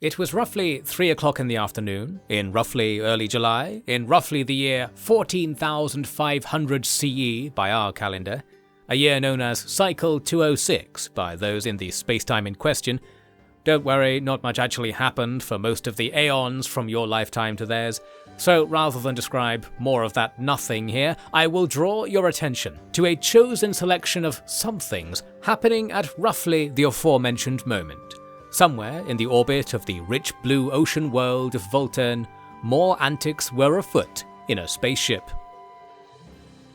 It was roughly 3 o'clock in the afternoon, in roughly early July, in roughly the year 14,500 CE by our calendar, a year known as Cycle 206 by those in the spacetime in question. Don't worry, not much actually happened for most of the aeons from your lifetime to theirs, so rather than describe more of that nothing here, I will draw your attention to a chosen selection of somethings happening at roughly the aforementioned moment. Somewhere in the orbit of the rich blue ocean world of Voltern, more antics were afoot in a spaceship.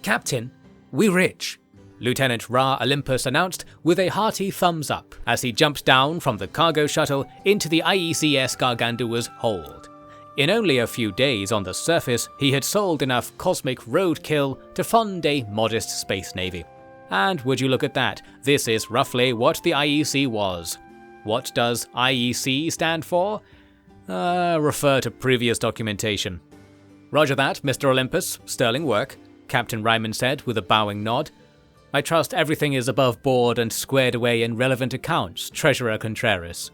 "Captain, we rich," Lieutenant Ra Olympus announced with a hearty thumbs up as he jumped down from the cargo shuttle into the IECS Gargantua's hold. In only a few days on the surface, he had sold enough cosmic roadkill to fund a modest space navy. And would you look at that, this is roughly what the IEC was. What does IEC stand for? Refer to previous documentation. "Roger that, Mr. Olympus, sterling work," Captain Ryman said with a bowing nod. "I trust everything is above board and squared away in relevant accounts, Treasurer Contreras."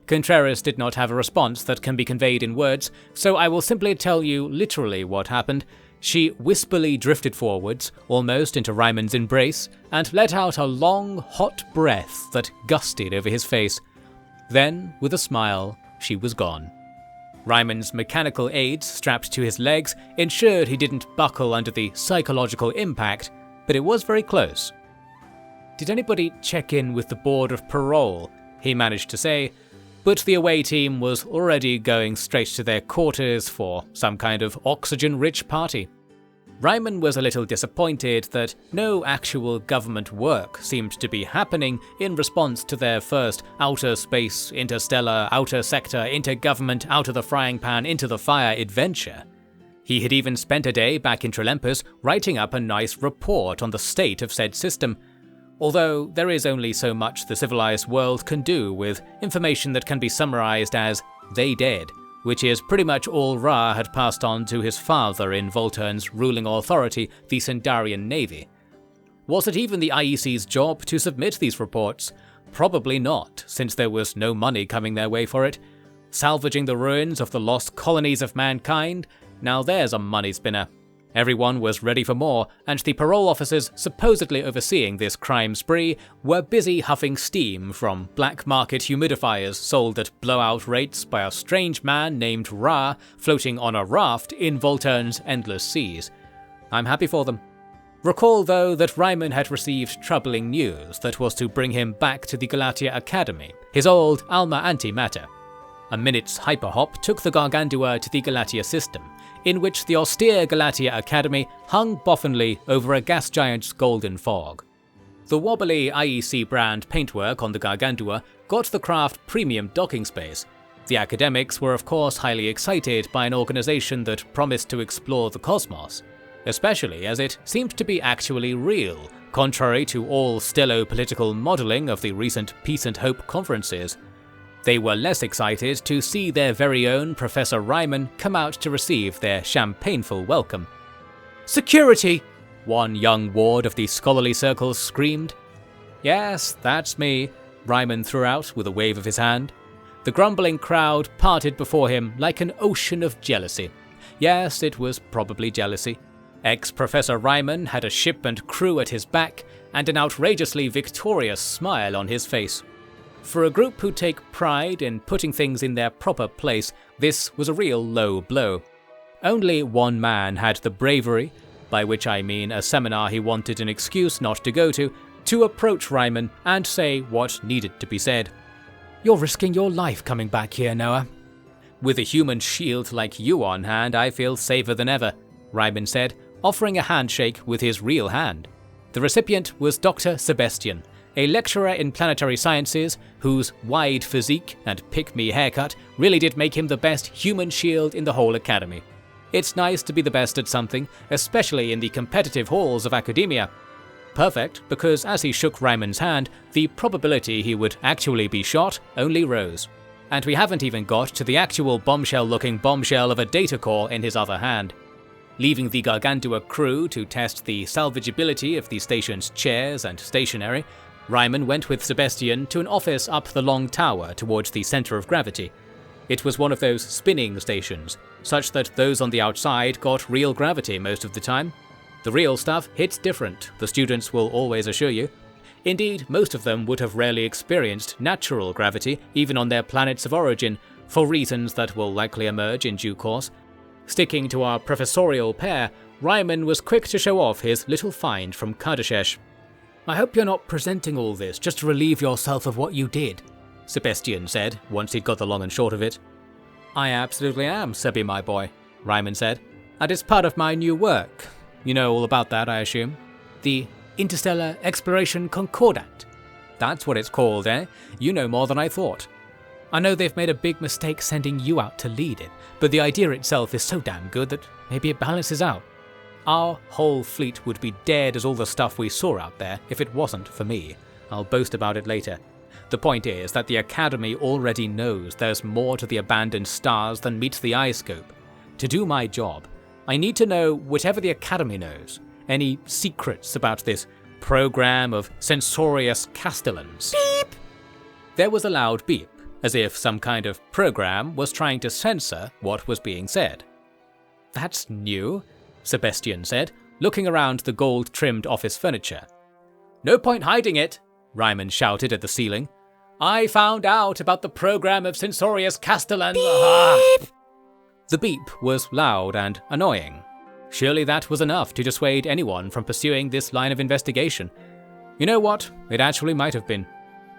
Contreras did not have a response that can be conveyed in words, so I will simply tell you literally what happened. She wispily drifted forwards, almost into Ryman's embrace, and let out a long, hot breath that gusted over his face. Then, with a smile, she was gone. Ryman's mechanical aids strapped to his legs ensured he didn't buckle under the psychological impact, but it was very close. "Did anybody check in with the Board of Parole?" he managed to say, but the away team was already going straight to their quarters for some kind of oxygen-rich party. Ryman was a little disappointed that no actual government work seemed to be happening in response to their first outer space, interstellar, outer sector, intergovernment, out of the frying pan into the fire adventure. He had even spent a day back in Trolempus writing up a nice report on the state of said system, although there is only so much the civilized world can do with information that can be summarized as "they dead," which is pretty much all Ra had passed on to his father in Voltern's ruling authority, the Sindarian Navy. Was it even the IEC's job to submit these reports? Probably not, since there was no money coming their way for it. Salvaging the ruins of the lost colonies of mankind? Now there's a money spinner. Everyone was ready for more, and the parole officers supposedly overseeing this crime spree were busy huffing steam from black market humidifiers sold at blowout rates by a strange man named Ra floating on a raft in Voltern's endless seas. I'm happy for them. Recall though that Ryman had received troubling news that was to bring him back to the Galatia Academy, his old alma antimater. A minute's hyperhop took the Gargantua to the Galatia system, in which the austere Galatia Academy hung boffinly over a gas giant's golden fog. The wobbly IEC brand paintwork on the Gargantua got the craft premium docking space. The academics were of course highly excited by an organization that promised to explore the cosmos, especially as it seemed to be actually real, contrary to all stello-political modelling of the recent Peace and Hope conferences. They were less excited to see their very own Professor Ryman come out to receive their champagneful welcome. "Security!" one young ward of the scholarly circles screamed. "Yes, that's me," Ryman threw out with a wave of his hand. The grumbling crowd parted before him like an ocean of jealousy. Yes, it was probably jealousy. Ex-Professor Ryman had a ship and crew at his back, and an outrageously victorious smile on his face. For a group who take pride in putting things in their proper place, this was a real low blow. Only one man had the bravery, by which I mean a seminar he wanted an excuse not to go to approach Ryman and say what needed to be said. "You're risking your life coming back here, Noah." "With a human shield like you on hand, I feel safer than ever," Ryman said, offering a handshake with his real hand. The recipient was Dr. Sebastian, a lecturer in planetary sciences whose wide physique and pick-me haircut really did make him the best human shield in the whole academy. It's nice to be the best at something, especially in the competitive halls of academia. Perfect, because as he shook Ryman's hand, the probability he would actually be shot only rose. And we haven't even got to the actual bombshell-looking bombshell of a data core in his other hand. Leaving the Gargantua crew to test the salvageability of the station's chairs and stationery, Ryman went with Sebastian to an office up the long tower towards the center of gravity. It was one of those spinning stations, such that those on the outside got real gravity most of the time. The real stuff hits different, the students will always assure you. Indeed, most of them would have rarely experienced natural gravity, even on their planets of origin, for reasons that will likely emerge in due course. Sticking to our professorial pair, Ryman was quick to show off his little find from Kardashesh. "I hope you're not presenting all this just to relieve yourself of what you did," Sebastian said, once he'd got the long and short of it. "I absolutely am, Sebi, my boy," Ryman said. "And it's part of my new work. You know all about that, I assume? The Interstellar Exploration Concordat. That's what it's called, eh? You know more than I thought. I know they've made a big mistake sending you out to lead it, but the idea itself is so damn good that maybe it balances out. Our whole fleet would be dead as all the stuff we saw out there if it wasn't for me. I'll boast about it later. The point is that the Academy already knows there's more to the abandoned stars than meets the eye scope. To do my job, I need to know whatever the Academy knows. Any secrets about this program of censorious castellans." Beep! There was a loud beep, as if some kind of program was trying to censor what was being said. "That's new," Sebastian said, looking around the gold-trimmed office furniture. "No point hiding it," Ryman shouted at the ceiling. "I found out about the program of censorious castellans." Beep! The beep was loud and annoying. Surely that was enough to dissuade anyone from pursuing this line of investigation. You know what? It actually might have been.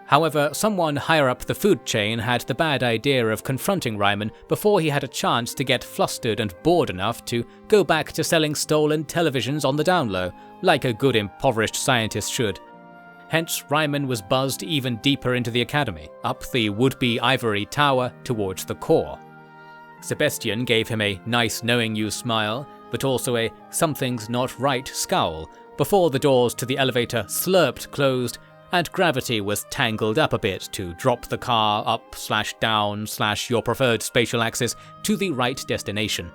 However, someone higher up the food chain had the bad idea of confronting Ryman before he had a chance to get flustered and bored enough to go back to selling stolen televisions on the down low, like a good impoverished scientist should. Hence, Ryman was buzzed even deeper into the Academy, up the would-be ivory tower towards the core. Sebastian gave him a nice knowing you smile, but also a something's not right scowl, before the doors to the elevator slurped closed and gravity was tangled up a bit to drop the car up/down/your preferred spatial axis to the right destination.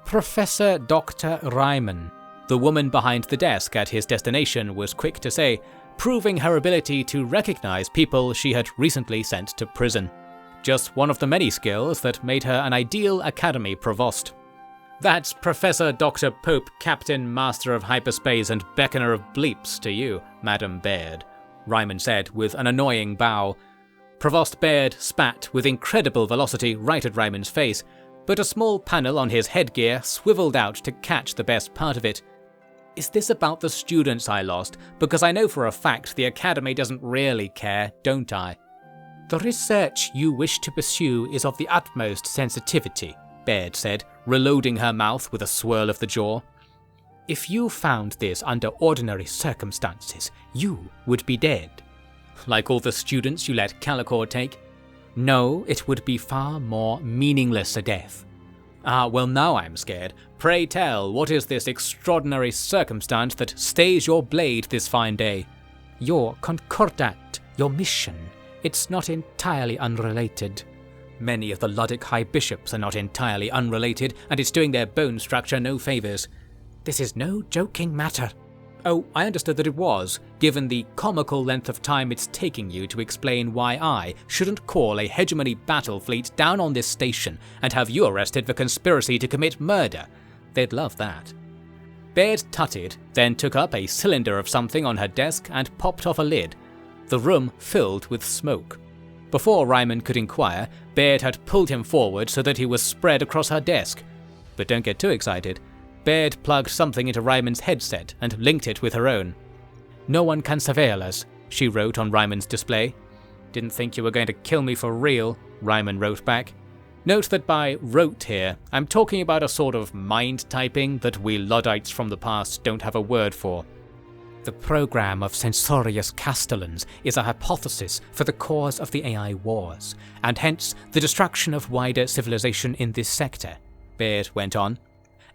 "Professor Dr. Ryman," the woman behind the desk at his destination was quick to say, proving her ability to recognize people she had recently sent to prison. Just one of the many skills that made her an ideal Academy provost. "That's Professor Dr. Pope, Captain, Master of Hyperspace and Beckoner of Bleeps to you, Madam Baird," Ryman said with an annoying bow. Provost Baird spat with incredible velocity right at Ryman's face, but a small panel on his headgear swiveled out to catch the best part of it. "Is this about the students I lost? Because I know for a fact the Academy doesn't really care, don't I?" "The research you wish to pursue is of the utmost sensitivity," Baird said, reloading her mouth with a swirl of the jaw. "If you found this under ordinary circumstances, you would be dead." "Like all the students you let Calicor take?" "No, it would be far more meaningless a death." "Ah, well now I'm scared. Pray tell, what is this extraordinary circumstance that stays your blade this fine day?" "Your concordat, your mission. It's not entirely unrelated." "Many of the Luddic High Bishops are not entirely unrelated, and it's doing their bone structure no favours." "This is no joking matter." "Oh, I understood that it was, given the comical length of time it's taking you to explain why I shouldn't call a hegemony battle fleet down on this station and have you arrested for conspiracy to commit murder. They'd love that." Baird tutted, then took up a cylinder of something on her desk and popped off a lid. The room filled with smoke. Before Ryman could inquire, Baird had pulled him forward so that he was spread across her desk. But don't get too excited. Baird plugged something into Ryman's headset and linked it with her own. "No one can surveil us," she wrote on Ryman's display. "Didn't think you were going to kill me for real," Ryman wrote back. Note that by wrote here, I'm talking about a sort of mind typing that we Luddites from the past don't have a word for. The program of censorious castellans is a hypothesis for the cause of the AI wars, and hence the destruction of wider civilization in this sector, Baird went on.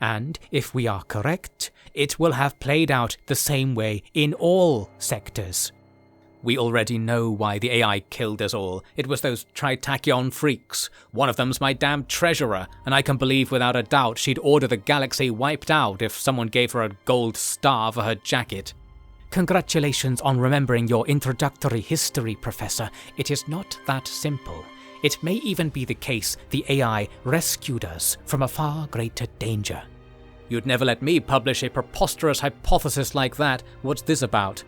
And if we are correct, it will have played out the same way in all sectors. We already know why the AI killed us all. It was those Tritachyon freaks. One of them's my damn treasurer, and I can believe without a doubt she'd order the galaxy wiped out if someone gave her a gold star for her jacket. Congratulations on remembering your introductory history, Professor. It is not that simple. It may even be the case the AI rescued us from a far greater danger. You'd never let me publish a preposterous hypothesis like that. What's this about?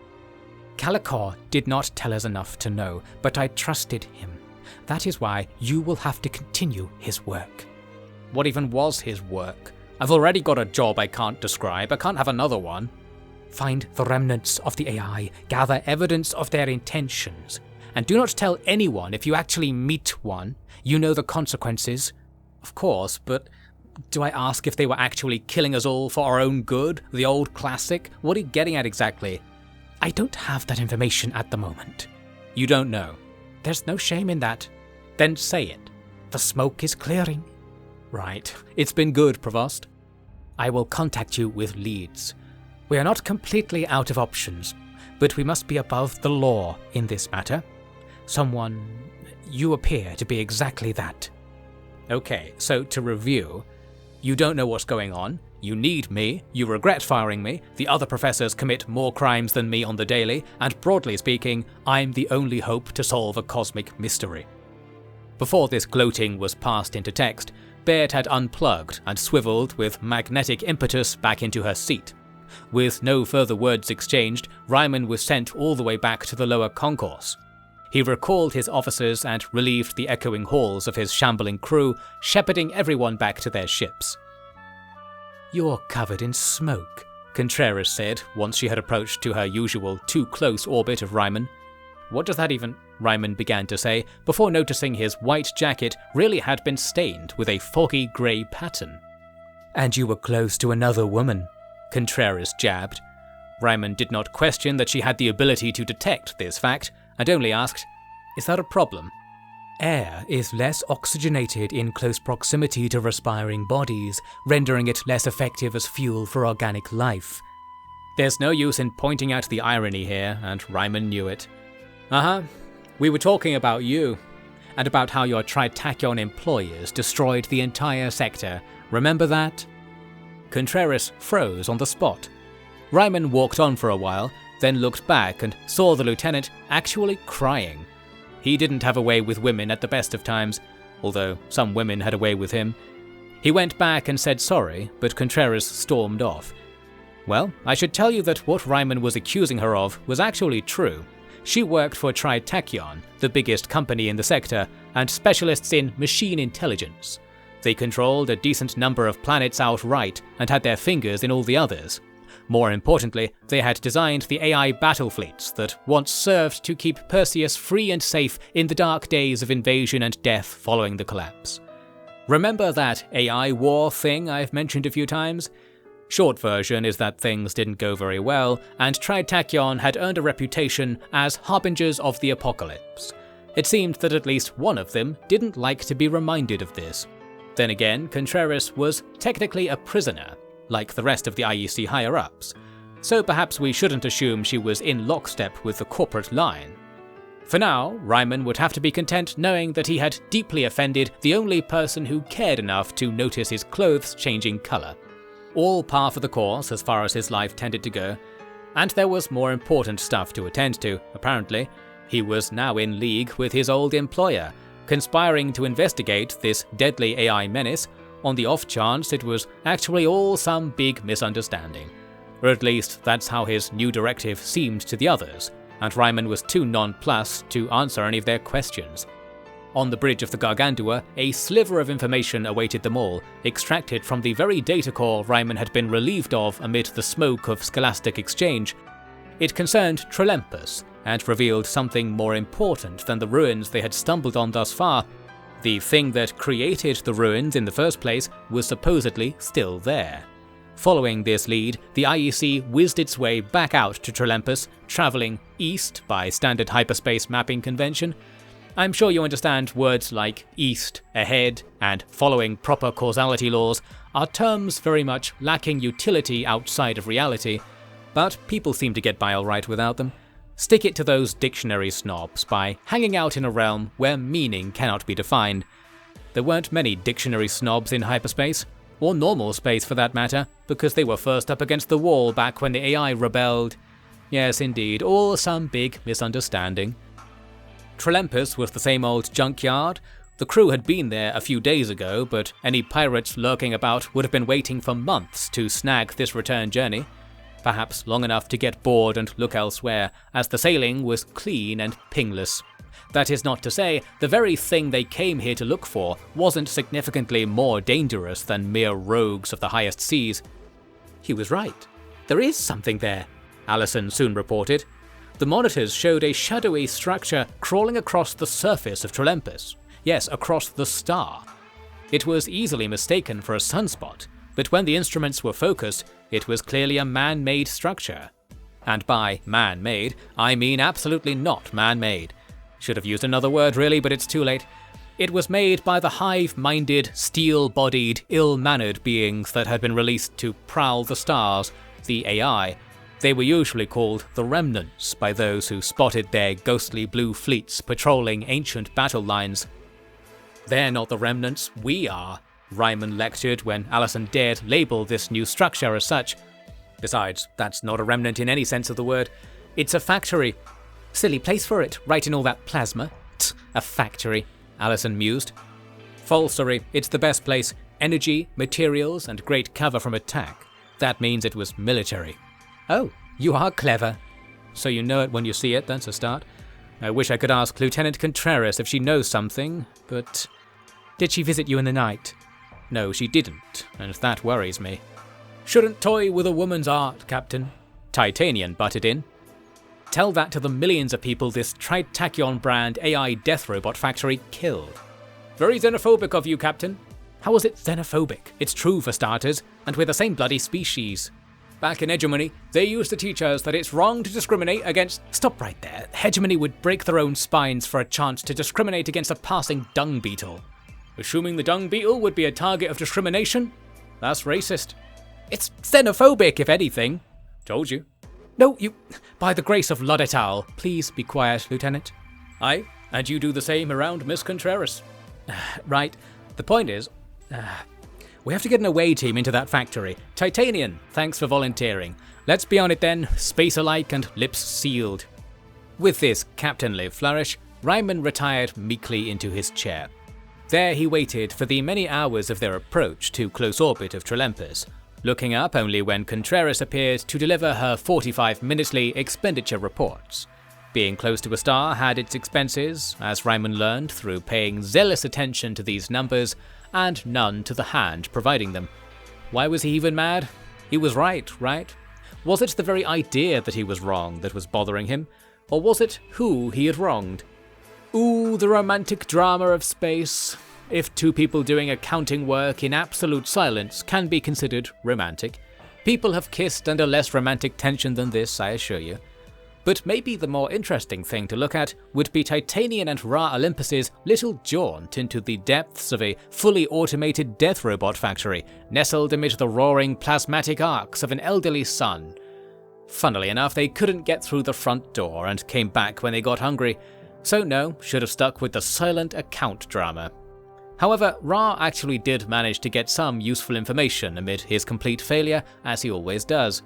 Calicor did not tell us enough to know, but I trusted him. That is why you will have to continue his work. What even was his work? I've already got a job I can't describe. I can't have another one. Find the remnants of the AI, gather evidence of their intentions, and do not tell anyone if you actually meet one. You know the consequences. Of course, but do I ask if they were actually killing us all for our own good? The old classic? What are you getting at exactly? I don't have that information at the moment. You don't know. There's no shame in that. Then say it. The smoke is clearing. Right. It's been good, Provost. I will contact you with leads. We are not completely out of options, but we must be above the law in this matter. You appear to be exactly that. Okay, so to review, you don't know what's going on, you need me, you regret firing me, the other professors commit more crimes than me on the daily, and broadly speaking, I'm the only hope to solve a cosmic mystery. Before this gloating was passed into text, Baird had unplugged and swiveled with magnetic impetus back into her seat. With no further words exchanged, Ryman was sent all the way back to the lower concourse. He recalled his officers and relieved the echoing halls of his shambling crew, shepherding everyone back to their ships. "You're covered in smoke," Contreras said once she had approached to her usual too close orbit of Ryman. "What does that even?" Ryman began to say, before noticing his white jacket really had been stained with a foggy grey pattern. "And you were close to another woman," Contreras jabbed. Ryman did not question that she had the ability to detect this fact, and only asked, "Is that a problem?" "Air is less oxygenated in close proximity to respiring bodies, rendering it less effective as fuel for organic life." There's no use in pointing out the irony here, and Ryman knew it. We were talking about you, and about how your Tritachyon employers destroyed the entire sector. Remember that? Contreras froze on the spot. Ryman walked on for a while, then looked back and saw the lieutenant actually crying. He didn't have a way with women at the best of times, although some women had a way with him. He went back and said sorry, but Contreras stormed off. Well, I should tell you that what Ryman was accusing her of was actually true. She worked for Tritachyon, the biggest company in the sector, and specialists in machine intelligence. They controlled a decent number of planets outright and had their fingers in all the others. More importantly, they had designed the AI battle fleets that once served to keep Perseus free and safe in the dark days of invasion and death following the collapse. Remember that AI war thing I've mentioned a few times? Short version is that things didn't go very well, and Tritachyon had earned a reputation as harbingers of the apocalypse. It seemed that at least one of them didn't like to be reminded of this. Then again, Contreras was technically a prisoner, like the rest of the IEC higher-ups, so perhaps we shouldn't assume she was in lockstep with the corporate line. For now, Ryman would have to be content knowing that he had deeply offended the only person who cared enough to notice his clothes changing colour. All par for the course as far as his life tended to go, and there was more important stuff to attend to, apparently. He was now in league with his old employer, conspiring to investigate this deadly AI menace, on the off chance it was actually all some big misunderstanding. Or at least that's how his new directive seemed to the others, and Ryman was too nonplussed to answer any of their questions. On the bridge of the Gargantua, a sliver of information awaited them all, extracted from the very data core Ryman had been relieved of amid the smoke of scholastic exchange. It concerned Trolempus, and revealed something more important than the ruins they had stumbled on thus far. The thing that created the ruins in the first place was supposedly still there. Following this lead, the IEC whizzed its way back out to Trolempus, travelling east by standard hyperspace mapping convention. I'm sure you understand words like east, ahead, and following proper causality laws are terms very much lacking utility outside of reality, but people seem to get by alright without them. Stick it to those dictionary snobs by hanging out in a realm where meaning cannot be defined. There weren't many dictionary snobs in hyperspace, or normal space for that matter, because they were first up against the wall back when the AI rebelled. Yes, indeed, all some big misunderstanding. Trolempus was the same old junkyard, The crew had been there a few days ago, but any pirates lurking about would have been waiting for months to snag this return journey. Perhaps long enough to get bored and look elsewhere, as the sailing was clean and pingless. That is not to say the very thing they came here to look for wasn't significantly more dangerous than mere rogues of the highest seas. He was right. There is something there, Allison soon reported. The monitors showed a shadowy structure crawling across the surface of Trolempus. Yes, across the star. It was easily mistaken for a sunspot, but when the instruments were focused, it was clearly a man-made structure. And by man-made, I mean absolutely not man-made. Should have used another word really, but it's too late. It was made by the hive-minded, steel-bodied, ill-mannered beings that had been released to prowl the stars, the AI. They were usually called the Remnants by those who spotted their ghostly blue fleets patrolling ancient battle lines. They're not the Remnants, we are, Ryman lectured when Allison dared label this new structure as such. Besides, that's not a remnant in any sense of the word. It's a factory. Silly place for it, right in all that plasma. Tch, a factory, Allison mused. Falsery, it's the best place. Energy, materials, and great cover from attack. That means it was military. Oh, you are clever. So you know it when you see it, that's a start. I wish I could ask Lieutenant Contreras if she knows something, but... Did she visit you in the night? No, she didn't, and that worries me. Shouldn't toy with a woman's art, Captain. Titanian butted in. Tell that to the millions of people this Tritachyon brand AI death robot factory killed. Very xenophobic of you, Captain. How was it xenophobic? It's true for starters, and we're the same bloody species. Back in Hegemony, they used to teach us that it's wrong to discriminate against... Stop right there. Hegemony would break their own spines for a chance to discriminate against a passing dung beetle. Assuming the dung beetle would be a target of discrimination? That's racist. It's xenophobic, if anything. Told you. No, you... By the grace of Lud et al., please be quiet, Lieutenant. Aye, and you do the same around Miss Contreras. Right. The point is... we have to get an away team into that factory. Titanian, thanks for volunteering. Let's be on it then, space alike and lips sealed. With this captainly flourish, Ryman retired meekly into his chair. There he waited for the many hours of their approach to close orbit of Trolempus, looking up only when Contreras appeared to deliver her 45-minutely expenditure reports. Being close to a star had its expenses, as Ryman learned through paying zealous attention to these numbers and none to the hand providing them. Why was he even mad? He was right? Was it the very idea that he was wrong that was bothering him, or was it who he had wronged? Ooh, the romantic drama of space. If two people doing accounting work in absolute silence can be considered romantic. People have kissed under less romantic tension than this, I assure you. But maybe the more interesting thing to look at would be Titanian and Ra Olympus's little jaunt into the depths of a fully automated death robot factory, nestled amid the roaring plasmatic arcs of an elderly sun. Funnily enough, they couldn't get through the front door and came back when they got hungry, so no, should have stuck with the silent account drama. However, Ra actually did manage to get some useful information amid his complete failure, as he always does.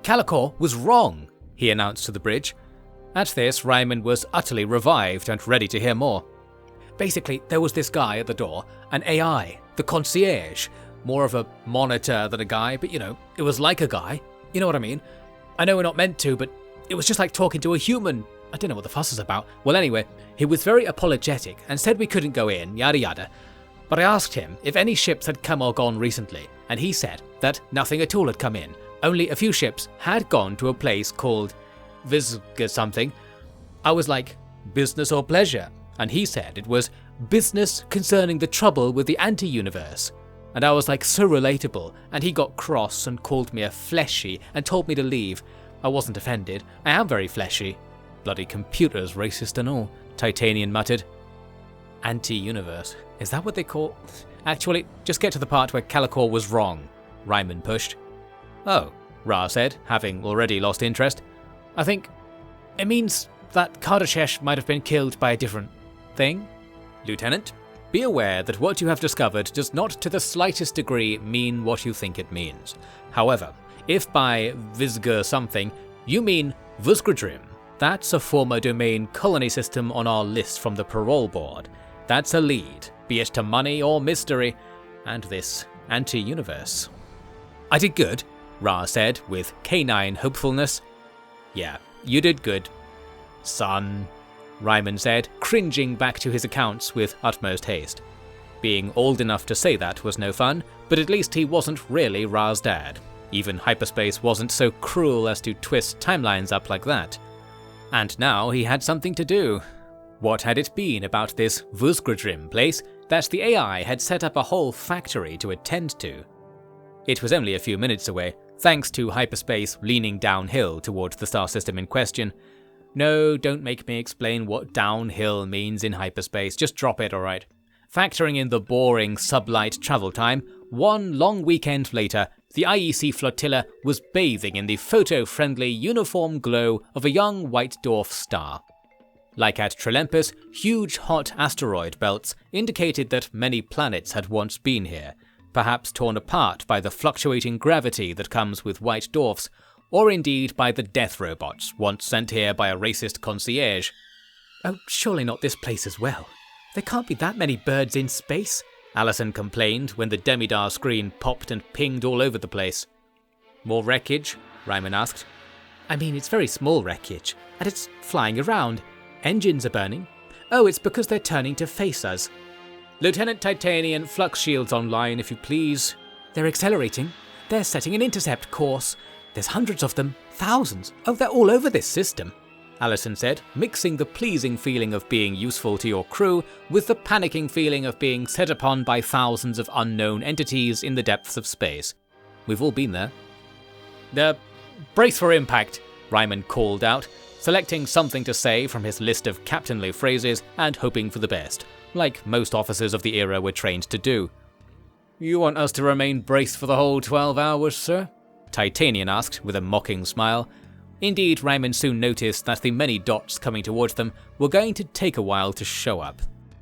Calicore was wrong, he announced to the bridge. At this, Ryman was utterly revived and ready to hear more. Basically, there was this guy at the door, an AI, the concierge, more of a monitor than a guy, but it was like a guy. You know what I mean? I know we're not meant to, but it was just like talking to a human. I don't know what the fuss is about. Well, anyway, he was very apologetic and said we couldn't go in, yada yada. But I asked him if any ships had come or gone recently, and he said that nothing at all had come in. Only a few ships had gone to a place called Visga something. I was like, business or pleasure? And he said it was business concerning the trouble with the anti-universe. And I was like, so relatable, and he got cross and called me a fleshy and told me to leave. I wasn't offended. I am very fleshy. Bloody computers, racist and all, Titanian muttered. Anti-universe. Is that what they call... Actually, just get to the part where Calicore was wrong, Ryman pushed. Oh, Ra said, having already lost interest. I think it means that Kardashesh might have been killed by a different thing. Lieutenant, be aware that what you have discovered does not to the slightest degree mean what you think it means. However, if by Visga something you mean Vusgradrim, that's a former domain colony system on our list from the parole board. That's a lead, be it to money or mystery, and this anti-universe. I did good, Ra said with canine hopefulness. Yeah, you did good, son, Ryman said, cringing back to his accounts with utmost haste. Being old enough to say that was no fun, but at least he wasn't really Ra's dad. Even hyperspace wasn't so cruel as to twist timelines up like that. And now he had something to do. What had it been about this Vuzgradrim place that the AI had set up a whole factory to attend to? It was only a few minutes away, thanks to hyperspace leaning downhill towards the star system in question. No, don't make me explain what downhill means in hyperspace, just drop it, alright? Factoring in the boring sublight travel time, one long weekend later, the IEC flotilla was bathing in the photo-friendly uniform glow of a young white dwarf star. Like at Trelempus, huge hot asteroid belts indicated that many planets had once been here, perhaps torn apart by the fluctuating gravity that comes with white dwarfs, or indeed by the death robots once sent here by a racist concierge. Oh, surely not this place as well. There can't be that many birds in space, Allison complained when the Demidar screen popped and pinged all over the place. More wreckage? Ryman asked. I mean, it's very small wreckage, and it's flying around. Engines are burning. Oh, it's because they're turning to face us. Lieutenant Titanian, flux shields online, if you please. They're accelerating. They're setting an intercept course. There's hundreds of them. Thousands. Oh, they're all over this system, Allison said, mixing the pleasing feeling of being useful to your crew with the panicking feeling of being set upon by thousands of unknown entities in the depths of space. We've all been there. Brace for impact, Ryman called out, selecting something to say from his list of captainly phrases and hoping for the best, like most officers of the era were trained to do. You want us to remain braced for the whole 12 hours, sir? Titanian asked with a mocking smile. Indeed, Ryman soon noticed that the many dots coming towards them were going to take a while to show up.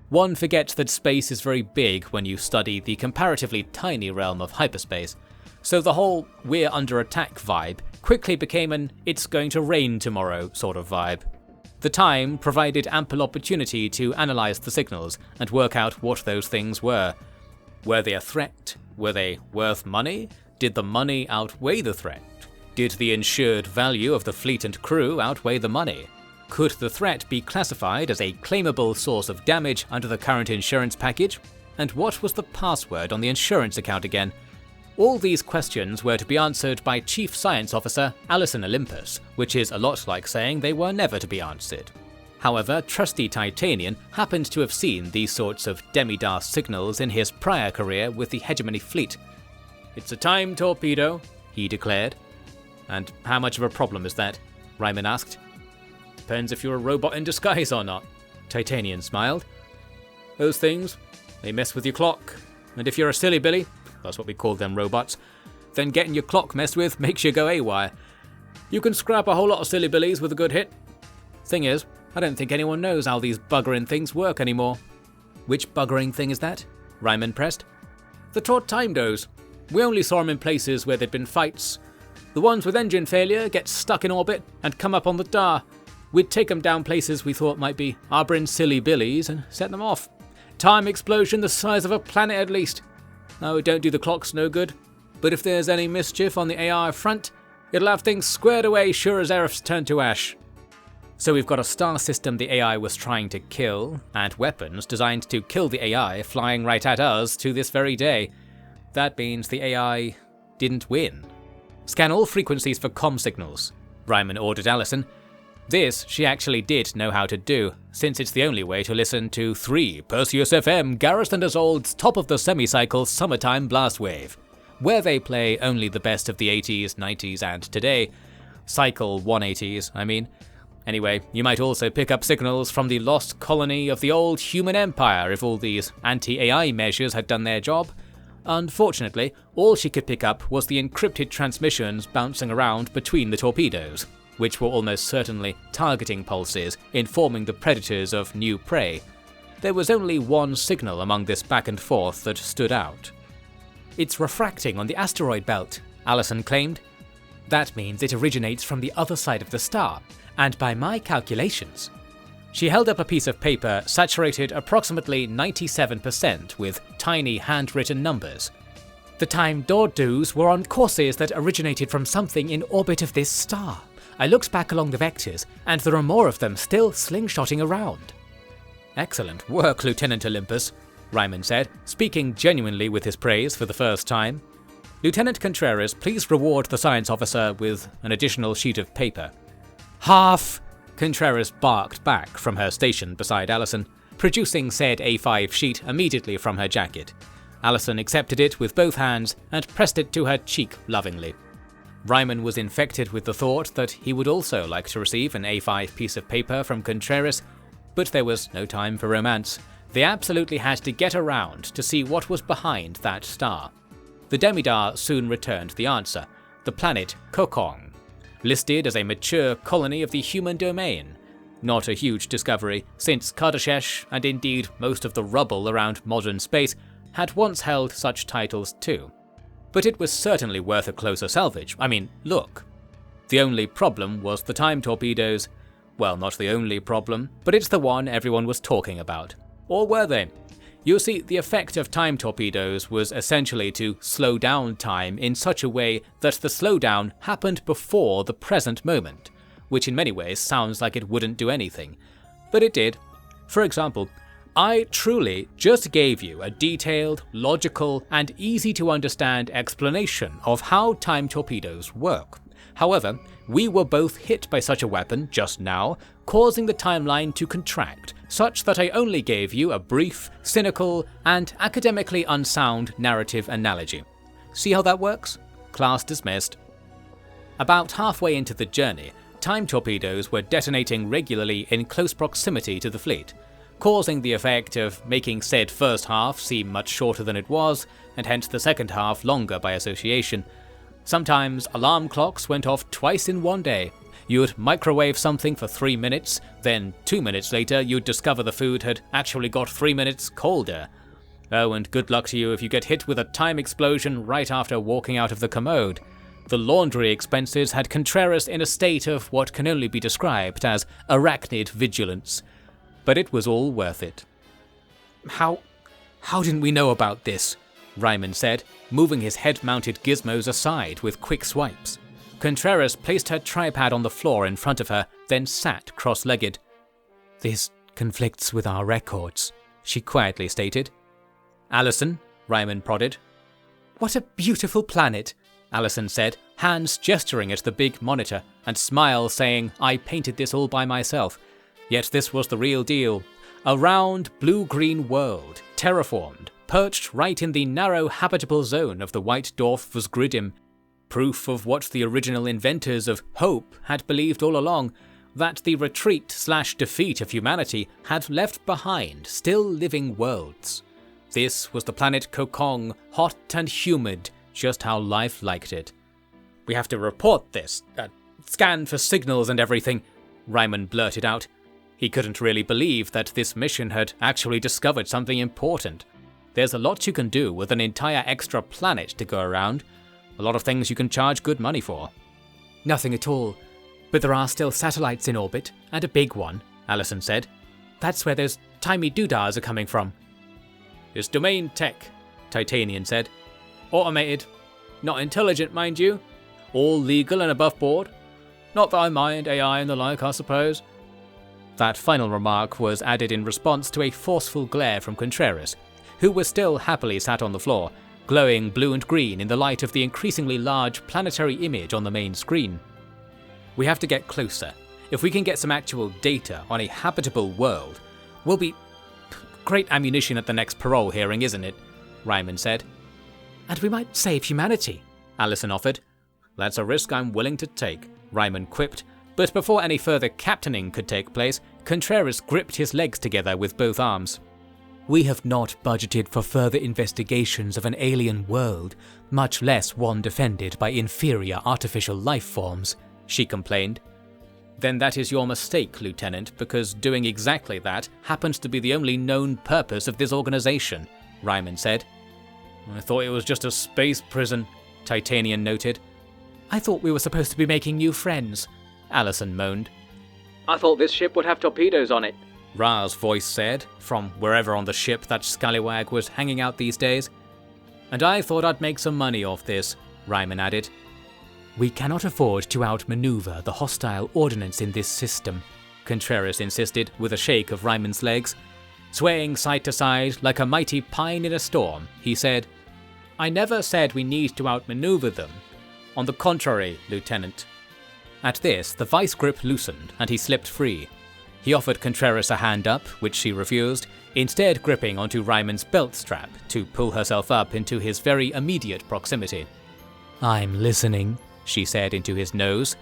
One forgets that space is very big when you study the comparatively tiny realm of hyperspace, so the whole "we're under attack" vibe quickly became an "it's going to rain tomorrow" sort of vibe. The time provided ample opportunity to analyze the signals and work out what those things were. Were they a threat? Were they worth money? Did the money outweigh the threat? Did the insured value of the fleet and crew outweigh the money? Could the threat be classified as a claimable source of damage under the current insurance package? And what was the password on the insurance account again? All these questions were to be answered by Chief Science Officer Allison Olympus, which is a lot like saying they were never to be answered. However, trusty Titanian happened to have seen these sorts of Demidar signals in his prior career with the Hegemony fleet. It's a time torpedo, he declared. And how much of a problem is that? Ryman asked. Depends if you're a robot in disguise or not, Titanian smiled. Those things, they mess with your clock, and if you're a silly Billy, that's what we call them robots, then getting your clock messed with makes you go AWOL. You can scrap a whole lot of silly Billies with a good hit. Thing is, I don't think anyone knows how these buggering things work anymore. Which buggering thing is that? Ryman pressed. The taut time does. We only saw them in places where there'd been fights. The ones with engine failure get stuck in orbit and come up on the DAR. We'd take them down places we thought might be harboring silly Billies and set them off. Time explosion the size of a planet at least. Oh, don't do the clocks no good. But if there's any mischief on the AI front, it'll have things squared away sure as Aerith's turned to ash. So we've got a star system the AI was trying to kill, and weapons designed to kill the AI flying right at us to this very day. That means the AI didn't win. Scan all frequencies for comm signals, Ryman ordered Allison. This she actually did know how to do, since it's the only way to listen to 3 Perseus FM Gareth and Azold's top of the semi-cycle summertime blast wave, where they play only the best of the 80s, 90s and today. Cycle 180s, I mean. Anyway, you might also pick up signals from the lost colony of the old human empire if all these anti-AI measures had done their job. Unfortunately, all she could pick up was the encrypted transmissions bouncing around between the torpedoes, which were almost certainly targeting pulses informing the predators of new prey. There was only one signal among this back and forth that stood out. It's refracting on the asteroid belt, Allison claimed. That means it originates from the other side of the star, and by my calculations... She held up a piece of paper saturated approximately 97% with tiny handwritten numbers. The Time Dordoos were on courses that originated from something in orbit of this star. I looked back along the vectors, and there are more of them still slingshotting around. Excellent work, Lieutenant Olympus, Ryman said, speaking genuinely with his praise for the first time. Lieutenant Contreras, please reward the science officer with an additional sheet of paper. Half! Contreras barked back from her station beside Allison, producing said A5 sheet immediately from her jacket. Allison accepted it with both hands and pressed it to her cheek lovingly. Ryman was infected with the thought that he would also like to receive an A5 piece of paper from Contreras, but there was no time for romance. They absolutely had to get around to see what was behind that star. The Demidar soon returned the answer: the planet Kokong, listed as a mature colony of the human domain. Not a huge discovery, since Kardashesh, and indeed most of the rubble around modern space, had once held such titles too. But it was certainly worth a closer salvage. I mean, look. The only problem was the time torpedoes. Well, not the only problem, but it's the one everyone was talking about. Or were they? You see, the effect of time torpedoes was essentially to slow down time in such a way that the slowdown happened before the present moment, which in many ways sounds like it wouldn't do anything. But it did. For example, I truly just gave you a detailed, logical, and easy to understand explanation of how time torpedoes work. However, we were both hit by such a weapon just now, causing the timeline to contract, such that I only gave you a brief, cynical, and academically unsound narrative analogy. See how that works? Class dismissed. About halfway into the journey, time torpedoes were detonating regularly in close proximity to the fleet, causing the effect of making said first half seem much shorter than it was, and hence the second half longer by association. Sometimes alarm clocks went off twice in one day. You'd microwave something for 3 minutes, then 2 minutes later you'd discover the food had actually got 3 minutes colder. Oh, and good luck to you if you get hit with a time explosion right after walking out of the commode. The laundry expenses had Contreras in a state of what can only be described as arachnid vigilance. But it was all worth it. How didn't we know about this? Ryman said, moving his head-mounted gizmos aside with quick swipes. Contreras placed her tripod on the floor in front of her, then sat cross-legged. This conflicts with our records, she quietly stated. Allison, Ryman prodded. What a beautiful planet, Allison said, hands gesturing at the big monitor, and smile saying, I painted this all by myself. Yet this was the real deal. A round, blue-green world, terraformed, perched right in the narrow habitable zone of the white dwarf Vosgridim. Proof of what the original inventors of Hope had believed all along, that the retreat/defeat of humanity had left behind still living worlds. This was the planet Kokong, hot and humid, just how life liked it. We have to report this, scan for signals and everything, Ryman blurted out. He couldn't really believe that this mission had actually discovered something important. There's a lot you can do with an entire extra planet to go around. A lot of things you can charge good money for. Nothing at all. But there are still satellites in orbit, and a big one, Allison said. That's where those tiny doodahs are coming from. It's domain tech, Titanian said. Automated. Not intelligent, mind you. All legal and above board. Not that I mind AI and the like, I suppose. That final remark was added in response to a forceful glare from Contreras, who was still happily sat on the floor, glowing blue and green in the light of the increasingly large planetary image on the main screen. We have to get closer. If we can get some actual data on a habitable world, we'll be... Great ammunition at the next parole hearing, isn't it? Ryman said. And we might save humanity, Allison offered. That's a risk I'm willing to take, Ryman quipped, but before any further captaining could take place, Contreras gripped his legs together with both arms. We have not budgeted for further investigations of an alien world, much less one defended by inferior artificial life forms, she complained. Then that is your mistake, Lieutenant, because doing exactly that happens to be the only known purpose of this organization, Ryman said. I thought it was just a space prison, Titanian noted. I thought we were supposed to be making new friends, Allison moaned. I thought this ship would have torpedoes on it, Ra's voice said, from wherever on the ship that scallywag was hanging out these days. And I thought I'd make some money off this, Ryman added. We cannot afford to outmaneuver the hostile ordnance in this system, Contreras insisted with a shake of Ryman's legs. Swaying side to side like a mighty pine in a storm, he said, I never said we need to outmaneuver them. On the contrary, Lieutenant. At this, the vice grip loosened and he slipped free. He offered Contreras a hand up, which she refused, instead gripping onto Ryman's belt strap to pull herself up into his very immediate proximity. I'm listening, she said into his nose.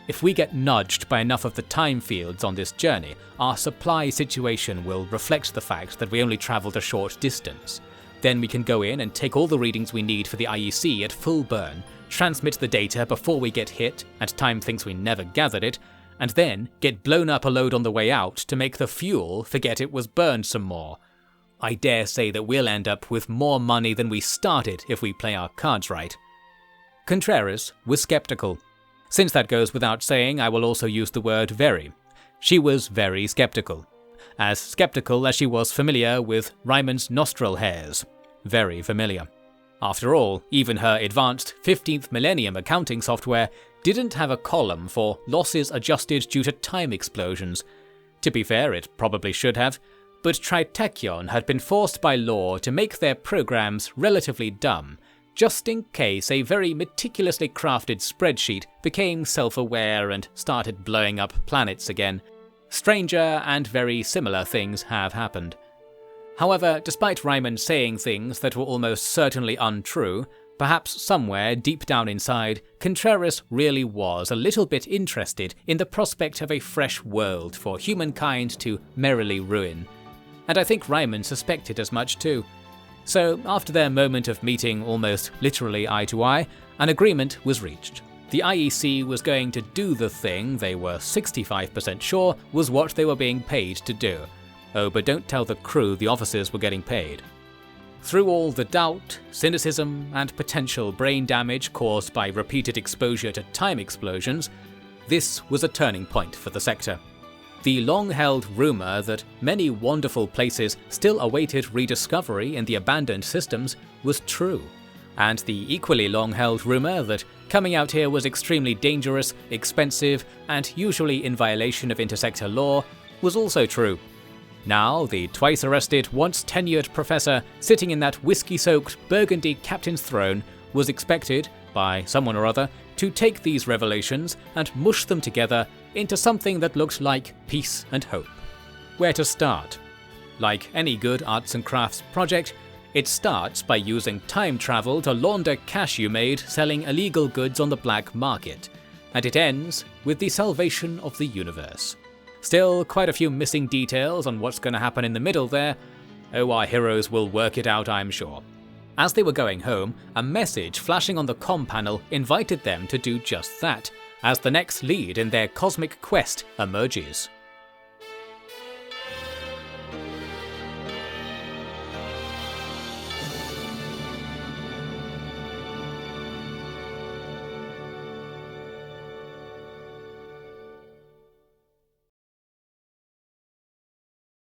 If we get nudged by enough of the time fields on this journey, our supply situation will reflect the fact that we only travelled a short distance. Then we can go in and take all the readings we need for the IEC at full burn, transmit the data before we get hit, and time thinks we never gathered it, and then get blown up a load on the way out to make the fuel forget it was burned some more. I dare say that we'll end up with more money than we started if we play our cards right. Contreras was skeptical. Since that goes without saying, I will also use the word very. She was very skeptical. As skeptical as she was familiar with Ryman's nostril hairs. Very familiar. After all, even her advanced 15th millennium accounting software didn't have a column for losses adjusted due to time explosions. To be fair, it probably should have, but Tritechyon had been forced by law to make their programs relatively dumb, just in case a very meticulously crafted spreadsheet became self-aware and started blowing up planets again. Stranger and very similar things have happened. However, despite Ryman saying things that were almost certainly untrue, perhaps somewhere deep down inside, Contreras really was a little bit interested in the prospect of a fresh world for humankind to merrily ruin. And I think Ryman suspected as much too. So, after their moment of meeting almost literally eye to eye, an agreement was reached. The IEC was going to do the thing they were 65% sure was what they were being paid to do. Oh, but don't tell the crew the officers were getting paid. Through all the doubt, cynicism, and potential brain damage caused by repeated exposure to time explosions, this was a turning point for the sector. The long-held rumour that many wonderful places still awaited rediscovery in the abandoned systems was true, and the equally long-held rumour that coming out here was extremely dangerous, expensive, and usually in violation of intersector law was also true. Now, the twice-arrested, once-tenured professor sitting in that whiskey-soaked burgundy captain's throne was expected, by someone or other, to take these revelations and mush them together into something that looked like peace and hope. Where to start? Like any good arts and crafts project, it starts by using time travel to launder cash you made selling illegal goods on the black market, and it ends with the salvation of the universe. Still, quite a few missing details on what's going to happen in the middle there. Oh, our heroes will work it out, I'm sure. As they were going home, a message flashing on the comm panel invited them to do just that, as the next lead in their cosmic quest emerges.